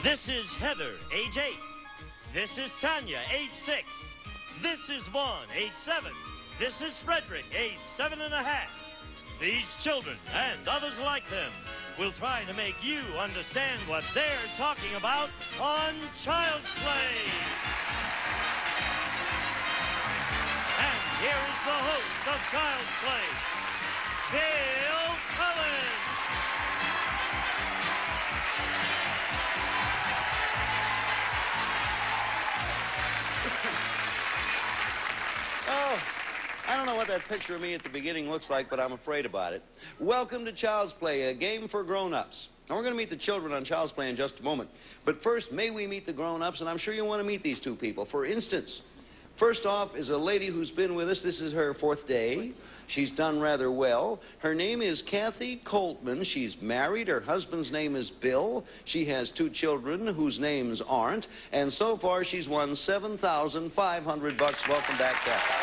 This is Heather, age 8. This is Tanya, age 6. This is Vaughn, age 7. This is Frederick, age 7.5. These children and others like them will try to make you understand what they're talking about on Child's Play. And here is the host of Child's Play, Bill Cullen. Oh, I don't know what that picture of me at the beginning looks like, but I'm afraid about it. Welcome to Child's Play, a game for grown-ups. Now, we're going to meet the children on Child's Play in just a moment. But first, may we meet the grown-ups, and I'm sure you want to meet these two people. For instance, first off is a lady who's been with us. This is her 4th day. She's done rather well. Her name is Kathy Coltman. She's married. Her husband's name is Bill. She has 2 children whose names aren't. And so far, she's won $7,500. Welcome back, Kathy.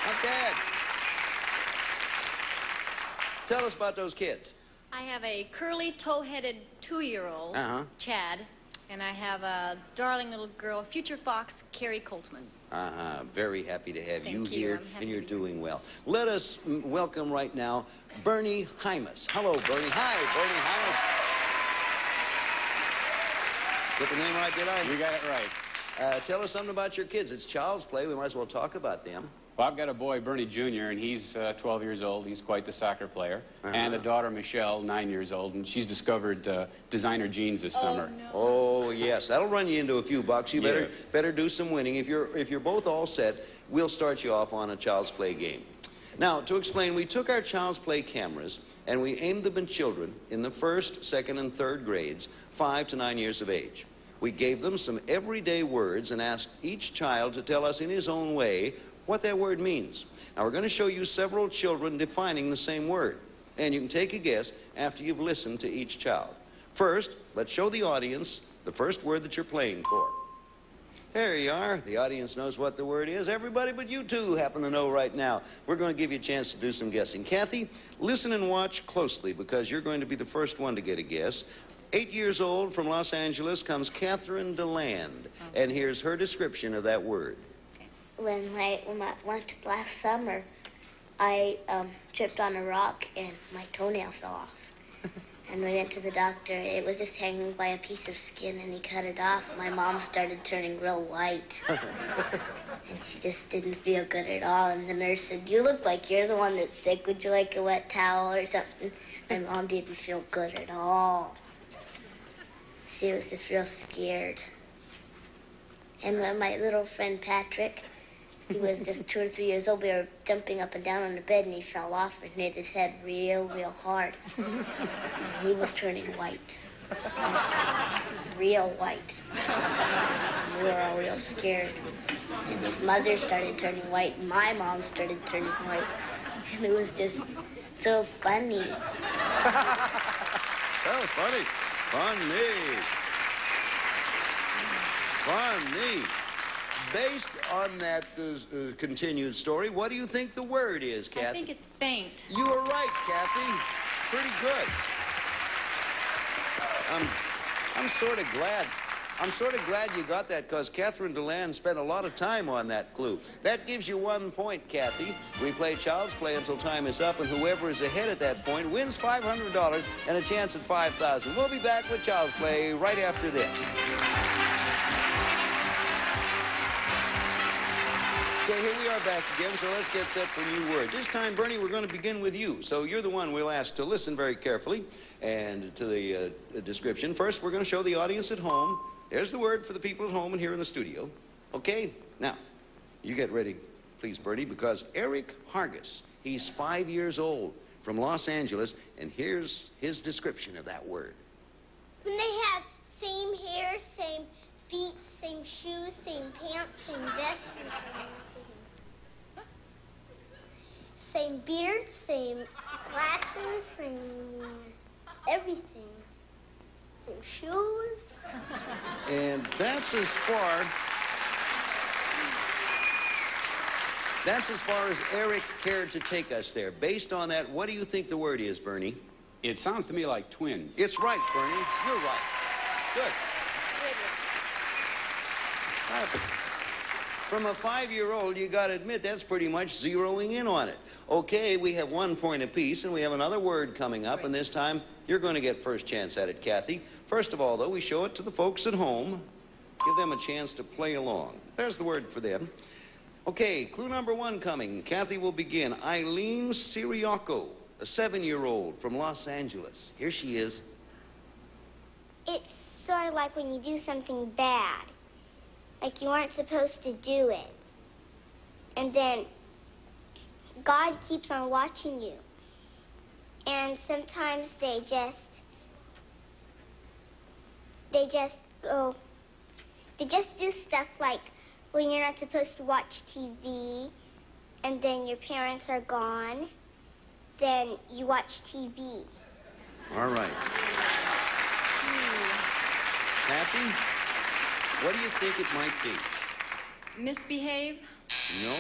Not bad. Tell us about those kids. I have a curly, toe-headed 2-year-old, Chad, and I have a darling little girl, future fox, Carrie Coltman. Very happy to have you Thank you. here, and you're doing well. Let us welcome right now Bernie Hymas. Hello, Bernie. Hi, Bernie Hymas. Get the name right, did I? You got it right. Tell us something about your kids. It's Child's Play. We might as well talk about them. Well, I've got a boy, Bernie Jr., and he's 12 years old. He's quite the soccer player. And a daughter, Michelle, 9 years old, and she's discovered designer jeans this summer. No. Oh, yes. That'll run you into a few bucks. You better do some winning. If you're both all set, we'll start you off on a Child's Play game. Now, to explain, we took our Child's Play cameras and we aimed them at children in the 1st, 2nd, and 3rd grades, 5 to 9 years of age. We gave them some everyday words and asked each child to tell us in his own way what that word means. Now, we're going to show you several children defining the same word. And you can take a guess after you've listened to each child. First, let's show the audience the first word that you're playing for. There you are. The audience knows what the word is. Everybody but you two happen to know right now. We're going to give you a chance to do some guessing. Kathy, listen and watch closely because you're going to be the first one to get a guess. 8 years old from Los Angeles comes Catherine DeLand. And here's her description of that word. When I went last summer, I tripped on a rock and my toenail fell off. And we went to the doctor. It was just hanging by a piece of skin, and he cut it off. My mom started turning real white. And she just didn't feel good at all. And the nurse said, "You look like you're the one that's sick. Would you like a wet towel or something?" My mom didn't feel good at all. She was just real scared. And when my little friend Patrick, he was just 2 or 3 years old, we were jumping up and down on the bed, and he fell off and hit his head real, real hard. And he was turning white. Real white. We were all real scared. And his mother started turning white, and my mom started turning white. And it was just so funny. So funny. Funny. Based on that continued story, what do you think the word is, Kathy? I think it's faint. You were right, Kathy. Pretty good. I'm sort of glad. I'm sort of glad you got that because Catherine DeLand spent a lot of time on that clue. That gives you 1 point, Kathy. We play Child's Play until time is up, and whoever is ahead at that point wins $500 and a chance at $5,000. We'll be back with Child's Play right after this. Okay, here we are back again, so let's get set for a new word. This time, Bernie, we're going to begin with you. So you're the one we'll ask to listen very carefully and to the description. First, we're going to show the audience at home. There's the word for the people at home and here in the studio. Okay, now, you get ready, please, Bernie, because Eric Hargis, he's 5 years old from Los Angeles, and here's his description of that word. When they have same hair, same feet, same shoes, same pants, same vest, same beard, same glasses, same everything. Same shoes. And that's as far as Eric cared to take us there. Based on that, what do you think the word is, Bernie? It sounds to me like twins. It's right, Bernie. You're right. Good. From a 5-year-old, you got to admit that's pretty much zeroing in on it. Okay, we have 1 point apiece, and we have another word coming up, and this time you're going to get first chance at it, Kathy. First of all, though, we show it to the folks at home. Give them a chance to play along. There's the word for them. Okay, clue number 1 coming. Kathy will begin. Eileen Siriaco, a 7-year-old from Los Angeles. Here she is. It's sort of like when you do something bad. Like you aren't supposed to do it. And then God keeps on watching you. And sometimes they just do stuff like when you're not supposed to watch TV and then your parents are gone, then you watch TV. All right. Kathy, what do you think it might be? Misbehave? No,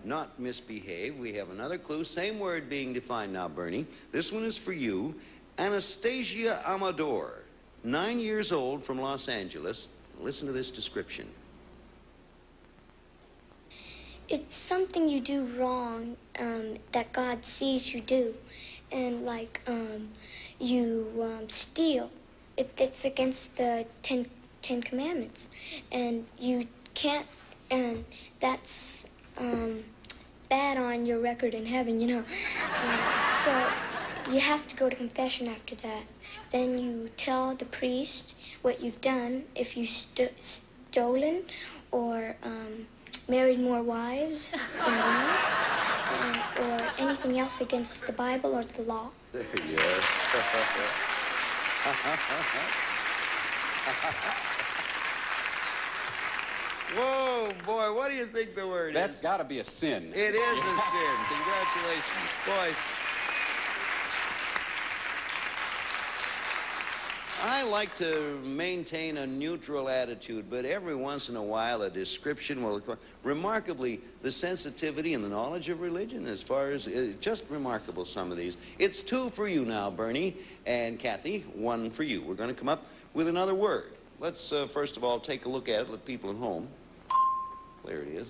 not misbehave. We have another clue. Same word being defined now, Bernie. This one is for you. Anastasia Amador, 9 years old from Los Angeles. Listen to this description. It's something you do wrong that God sees you do. And like you steal. It's against the Ten Commandments. And you can't, and that's bad on your record in heaven, you know. So you have to go to confession after that. Then you tell the priest what you've done, if you've stolen or married more wives than one, or anything else against the Bible or the law. There you are. Whoa, boy, what do you think the word is? That's got to be a sin. It is a sin. Congratulations. Boy, I like to maintain a neutral attitude, but every once in a while a description will... Remarkably, the sensitivity and the knowledge of religion as far as... just remarkable, some of these. It's 2 for you now, Bernie. And Kathy, 1 for you. We're going to come up with another word. Let's, first of all, take a look at it. Let people at home. There it is.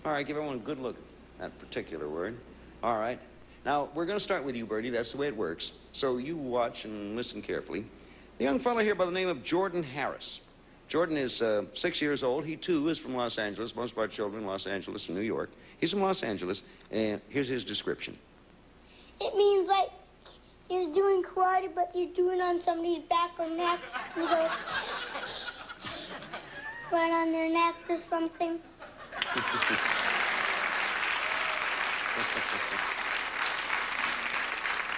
All right, give everyone a good look at that particular word. All right. Now, we're going to start with you, Bertie. That's the way it works. So you watch and listen carefully. A young fellow here by the name of Jordan Harris. Jordan is 6 years old. He, too, is from Los Angeles. Most of our children in Los Angeles and New York. He's from Los Angeles, and here's his description. It means like you're doing karate, but you're doing it on somebody's back or neck. And you go right on their neck or something.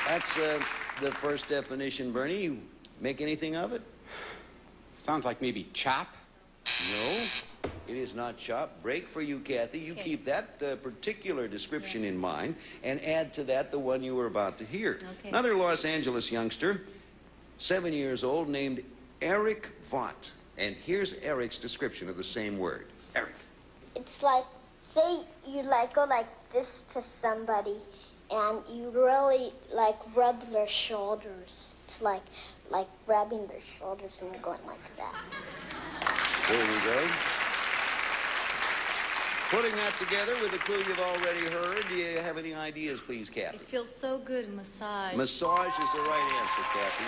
That's the first definition, Bernie. You make anything of it? Sounds like maybe chop. No, it is not chop. Break for you, Kathy. You keep that particular description in mind and add to that the one you were about to hear. Okay. Another Los Angeles youngster, 7 years old, named Eric Vaught. And here's Eric's description of the same word. Eric. It's like, say you like go like this to somebody and you really like rub their shoulders. It's like rubbing their shoulders and you're going like that. There we go. Putting that together with the clue you've already heard, do you have any ideas, please, Kathy? It feels so good, massage. Massage is the right answer, Kathy.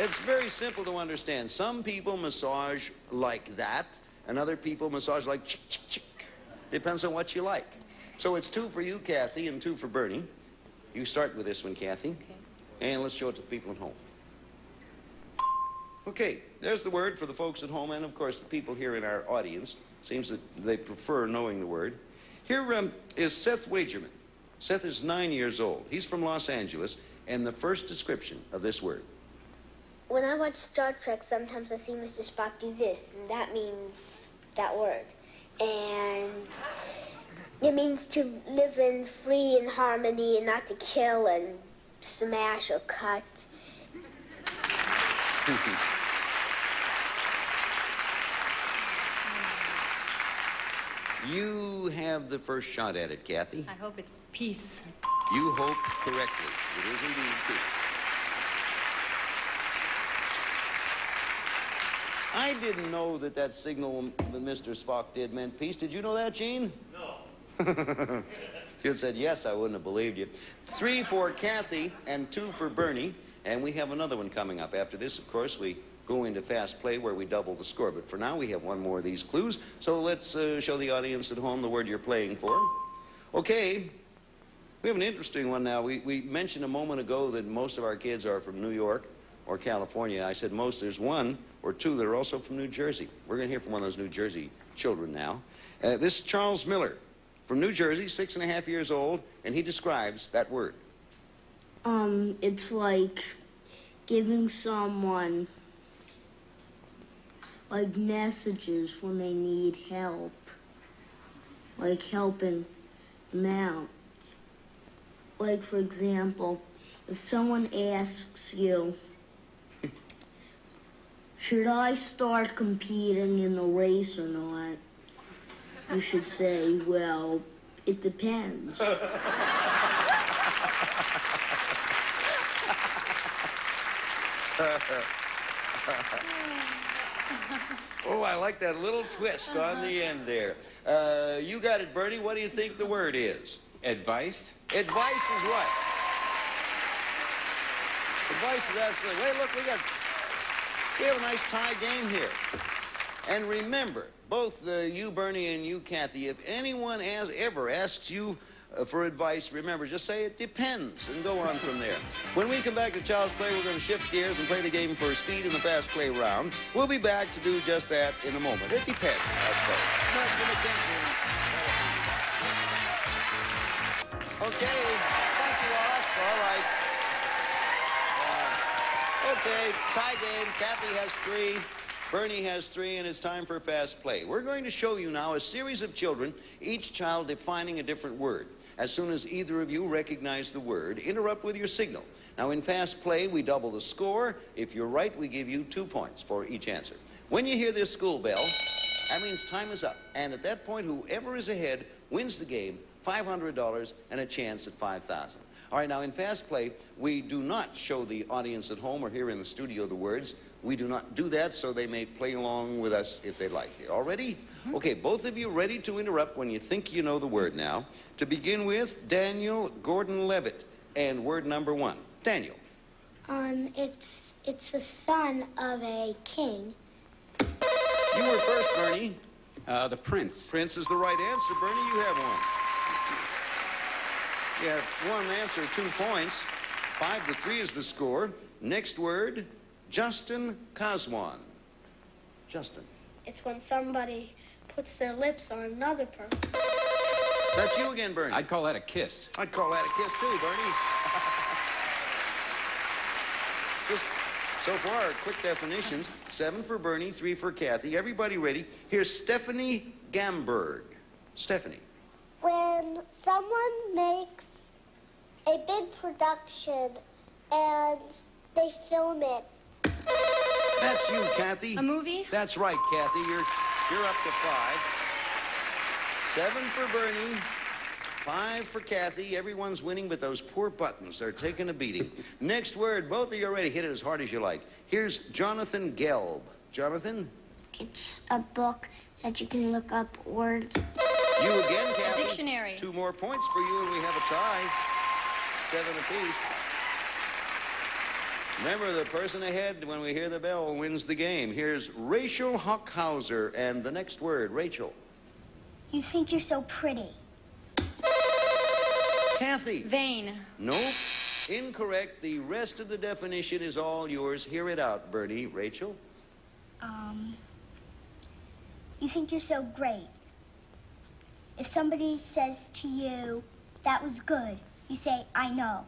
It's very simple to understand. Some people massage like that, and other people massage like chick, chick, chick. Depends on what you like. So it's 2 for you, Kathy, and 2 for Bernie. You start with this one, Kathy. Okay. And let's show it to the people at home. Okay, there's the word for the folks at home, and of course the people here in our audience. Seems that they prefer knowing the word. Here is Seth Wagerman. Seth is 9 years old. He's from Los Angeles, and the first description of this word. When I watch Star Trek, sometimes I see Mr. Spock do this, and that means that word. And it means to live in free and harmony and not to kill and smash or cut. You have the first shot at it, Kathy. I hope it's peace. You hope correctly. It is indeed peace. I didn't know that signal that Mr. Spock did meant peace. Did you know that, Gene? No. If you had said yes, I wouldn't have believed you. 3 for Kathy and 2 for Bernie. And we have another one coming up. After this, of course, we go into fast play where we double the score. But for now, we have one more of these clues. So let's show the audience at home the word you're playing for. Okay. We have an interesting one now. We mentioned a moment ago that most of our kids are from New York or California. I said most. There's 1 or 2 that are also from New Jersey. We're going to hear from one of those New Jersey children now. This is Charles Miller from New Jersey, 6.5 years old, and he describes that word. It's like giving someone, like, messages when they need help. Like helping them out. Like, for example, if someone asks you, should I start competing in the race or not? You should say, well, it depends. Oh, I like that little twist on the end there. You got it, Bernie. What do you think the word is? Advice? Advice is right. Advice is absolutely. Wait, look, we have a nice tie game here. And remember, both you, Bernie, and you, Kathy, if anyone ever asks you for advice, remember, just say it depends and go on from there. When we come back to Child's Play, we're going to shift gears and play the game for speed in the fast play round. We'll be back to do just that in a moment. It depends, I suppose. Okay, thank you, Wallace. All right. Okay, tie game. Kathy has 3. Bernie has 3, and it's time for fast play. We're going to show you now a series of children, each child defining a different word. As soon as either of you recognize the word, interrupt with your signal. Now, in fast play, we double the score. If you're right, we give you 2 points for each answer. When you hear this school bell, that means time is up. And at that point, whoever is ahead wins the game, $500 and a chance at $5,000. All right, now in fast play, we do not show the audience at home or here in the studio the words. We do not do that, so they may play along with us if they like. All ready? Okay, both of you ready to interrupt when you think you know the word now. To begin with, Daniel Gordon-Levitt, and word number 1. Daniel. It's the son of a king. You were first, Bernie. The prince. Prince is the right answer. Bernie, you have 1. You have 1 answer, 2 points. 5-3 is the score. Next word, Justin Kazwan. Justin. It's when somebody puts their lips on another person. That's you again, Bernie. I'd call that a kiss. I'd call that a kiss, too, Bernie. Just so far, quick definitions. 7 for Bernie, 3 for Kathy. Everybody ready? Here's Stephanie Gamberg. Stephanie. When someone makes a big production and they film it. That's you, Kathy. A movie? That's right, Kathy. You're up to 5. 7 for Bernie, 5 for Kathy. Everyone's winning, but those poor buttons, they're taking a beating. Next word, both of you are ready. Hit it as hard as you like. Here's Jonathan Gelb. Jonathan? It's a book that you can look up words. You again, Kathy. A dictionary. 2 more points for you, and we have a tie. 7 apiece. Remember, the person ahead, when we hear the bell, wins the game. Here's Rachel Hockhauser, and the next word, Rachel. You think you're so pretty. Kathy. Vain. Nope. Incorrect. The rest of the definition is all yours. Hear it out, Bernie. Rachel? You think you're so great. If somebody says to you, that was good, you say, I know.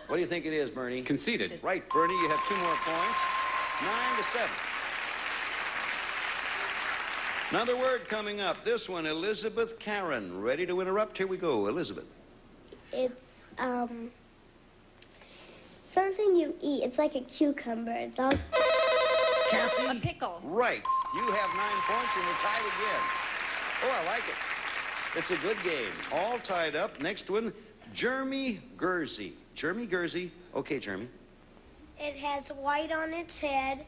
What do you think it is, Bernie? Conceited. Right, Bernie. You have 2 more points. 9-7. Another word coming up. This one, Elizabeth Karen. Ready to interrupt? Here we go. Elizabeth. It's, something you eat. It's like a cucumber. It's all... Kathy? A pickle. Right. You have 9 points and we're tied again. Oh, I like it. It's a good game. All tied up. Next one, Jeremy Gursey. Jeremy Gursey. Okay, Jeremy. It has white on its head,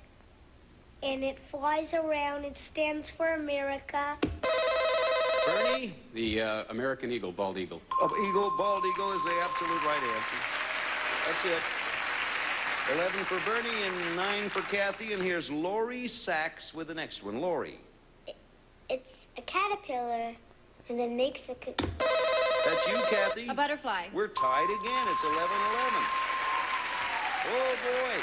and it flies around. It stands for America. Bernie? The American eagle, bald eagle. Oh, eagle, bald eagle is the absolute right answer. That's it. 11 for Bernie and 9 for Kathy. And here's Lori Sachs with the next one. Lori. It's a caterpillar and then makes a... That's you, Kathy. A butterfly. We're tied again. It's 11-11. Oh, boy.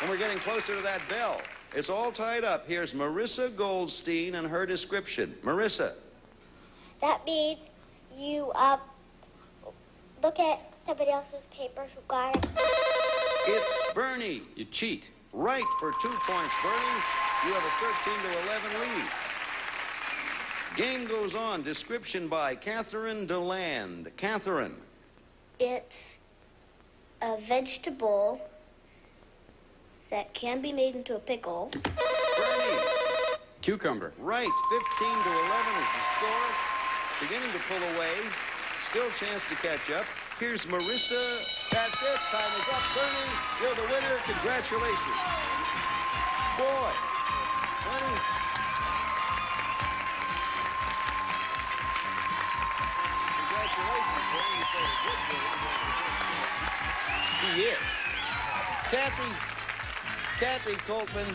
And we're getting closer to that bell. It's all tied up. Here's Marissa Goldstein and her description. Marissa. That means you look at somebody else's paper who got it. It's Bernie. You cheat. Right for 2 points, Bernie. You have a 13-11 lead. Game goes on. Description by Catherine DeLand. Catherine. It's a vegetable that can be made into a pickle. Bernie. Cucumber. Right. 15-11 is the score. Beginning to pull away. Still a chance to catch up. Here's Marissa. That's it. Time is up. Bernie, you're the winner. Congratulations. Boy. Bernie. Congratulations, Bernie. You played a good game. He is. Kathy Coltman,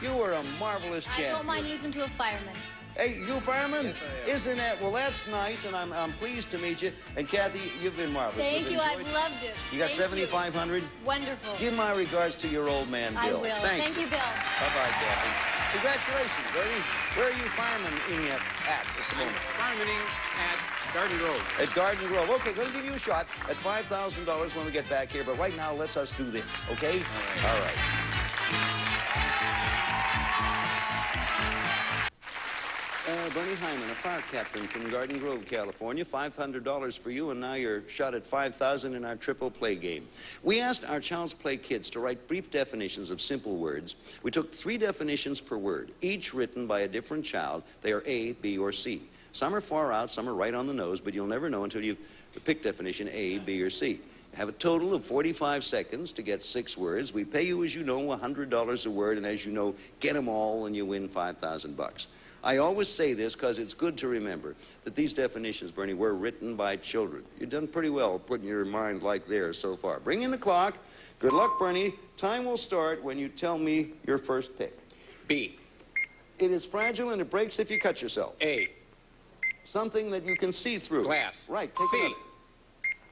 you were a marvelous champion. I don't mind losing to a fireman. Hey, you fireman? Yes, I am. Isn't that? Well, that's nice, and I'm pleased to meet you. And Kathy, you've been marvelous. Thank you. I've loved it. You got 7,500. Wonderful. Give my regards to your old man, I Bill. will. Thank you, Bill. Bye-bye, Kathy. Congratulations, Bernie. Where are you fireman-ing at the moment? Firemaning at Garden Grove. At Garden Grove. Okay, going to give you a shot at $5,000 when we get back here. But right now, let's us do this, okay? All right. Bernie Hyman, a fire captain from Garden Grove, California. $500 for you, and now you're shot at $5,000 in our triple play game. We asked our Child's Play kids to write brief definitions of simple words. We took 3 definitions per word, each written by a different child. They are A, B, or C. Some are far out, some are right on the nose, but you'll never know until you've picked definition A, B, or C. You have a total of 45 seconds to get 6 words. We pay you, as you know, $100 a word, and as you know, get them all and you win $5,000. I always say this because it's good to remember that these definitions, Bernie, were written by children. You've done pretty well putting your mind like theirs so far. Bring in the clock. Good luck, Bernie. Time will start when you tell me your first pick. B. It is fragile and it breaks if you cut yourself. A. Something that you can see through. Glass. Right, take C. another.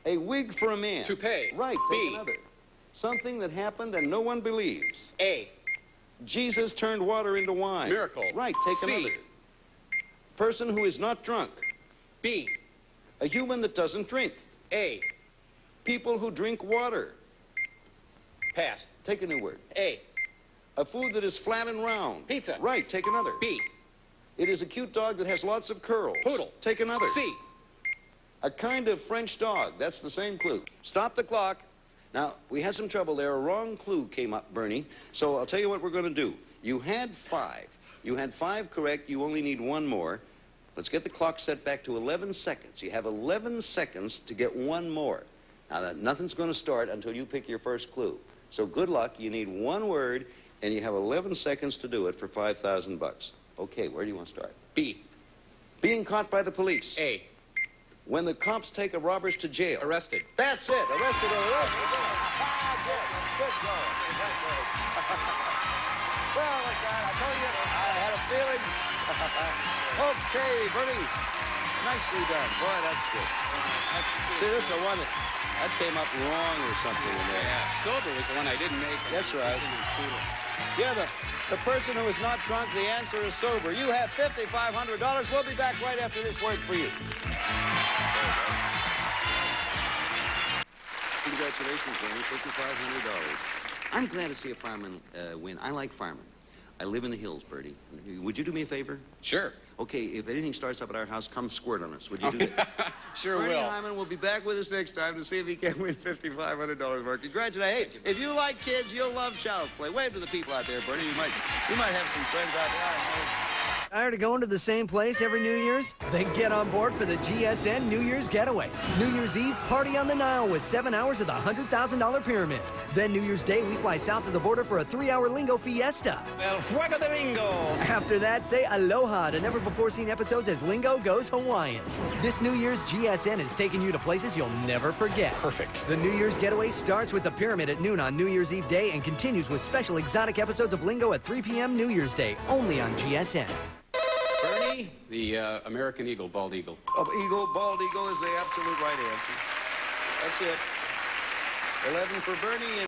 A wig for a man. Toupee. Right, take B. another. Something that happened and no one believes. A. Jesus turned water into wine. Miracle. Right, take C. another. Person who is not drunk. B. A human that doesn't drink. A. People who drink water. Pass. Take a new word. A. A food that is flat and round. Pizza. Right, take another. B. It is a cute dog that has lots of curls. Poodle. Take another. C. A kind of French dog. That's the same clue. Stop the clock. Now, we had some trouble there. A wrong clue came up, Bernie. So I'll tell you what we're going to do. You had 5. You had 5 correct. You only need 1 more. Let's get the clock set back to 11 seconds. You have 11 seconds to get 1 more. Now, nothing's going to start until you pick your first clue. So good luck. You need 1 word, and you have 11 seconds to do it for $5,000. Okay, where do you want to start? B. Being caught by the police. A. When the cops take a robbers to jail. Arrested. That's it. Arrested or arrested. Good going. Well, look, I told you, I had a feeling. Okay, Bernie. Nicely done. Boy, that's good. See, this is the one that came up wrong or something in there. Yeah, sober was the one I didn't make. That's right. Yeah, the person who is not drunk, the answer is sober. You have $5,500. We'll be back right after this word for you. Congratulations, Bernie. $5,500. I'm glad to see a fireman win. I like firemen. I live in the hills, Bertie. Would you do me a favor? Sure. Okay, if anything starts up at our house, come squirt on us. Would you do that? Sure Bernie will. Hyman will be back with us next time to see if he can win $5,500 more. Congratulations. Hey, if you like kids, you'll love Child's Play. Wave to the people out there, Bernie. You might have some friends out there. I don't know. Tired of going to the same place every New Year's? Then get on board for the GSN New Year's Getaway. New Year's Eve, party on the Nile with 7 hours of the $100,000 pyramid. Then New Year's Day, we fly south of the border for a 3-hour Lingo fiesta. El Fuego de Lingo. After that, say aloha to never-before-seen episodes as Lingo goes Hawaiian. This New Year's, GSN is taking you to places you'll never forget. Perfect. The New Year's Getaway starts with the pyramid at noon on New Year's Eve day and continues with special exotic episodes of Lingo at 3 p.m. New Year's Day, only on GSN. Bernie? The American eagle, bald eagle. Oh, bald eagle is the absolute right answer. That's it. 11 for Bernie.